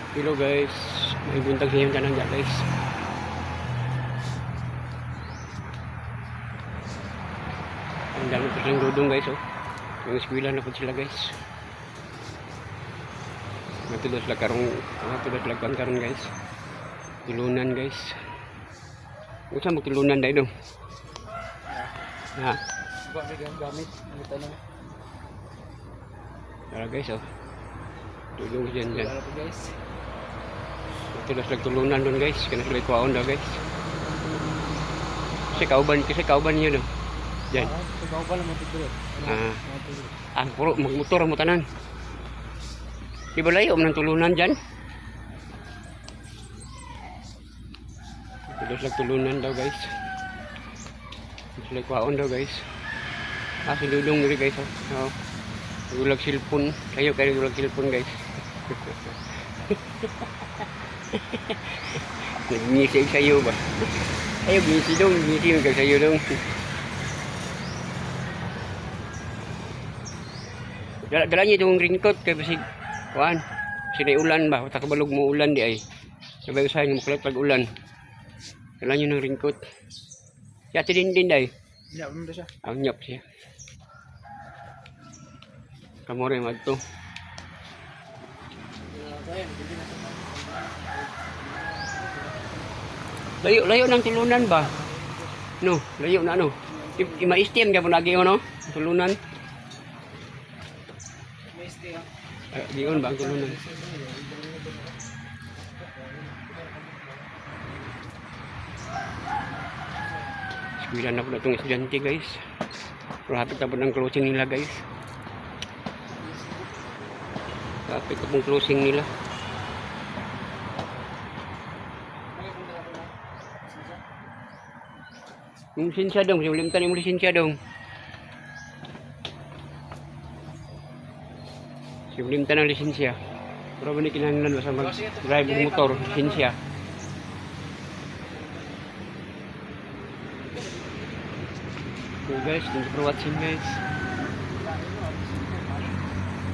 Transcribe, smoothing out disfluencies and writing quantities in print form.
Hello guys, may buntag siya yung tanang dyan guys. Ang dami pa silang dudong guys oh. Yung eskwela na po sila guys. Matulos lang karon guys. Tulunan guys. Kung saan magtulunan dahil dong? Ha? Gamit. Tara guys oh. Tulong dyan. Ano po guys? Matulos lang tulunan doon guys. Kaya sila ikuhaon daw guys. Kasi kauban niyo dong. Dyan. Ikaw pala mo tigre. Puro magmotor mo tanan. Di ba layo ng tulunan dyan? Matulos lang tulunan daw guys. Sila ikuhaon daw guys. Si Dudong rin guys oh. Gulag cellphone. Kayo gulag cellphone guys. Nag-message sa'yo ba? Ayaw, busy dong. Busy yung sa'yo dong. Dala niyo itong raincoat kaya kasi kuhaan. Kasi na ulan ba? Takabalog mo ulan di ay. Sabay usahin mo kulit pag ulan. Dala niyo ng raincoat. Siya din day. Nyap mo siya. Ang nyap siya. Kamu rin magto. Layo ng tulunan ba? No, layo na ano. Ima-steam ka po lagi no? Tulunan. Diyon ba ang tulunan? Sembilan na po na itong estudyante guys. Rapid na po ng closing nila guys. Rapid na pong closing nila. Yung lisensya dong, simulimtan yung lisensya dong. Simulimtan ang lisensya. Pero ba ni kinahanglan ba sa mag-drive ng motor, lisensya. So guys, thank you for watching guys.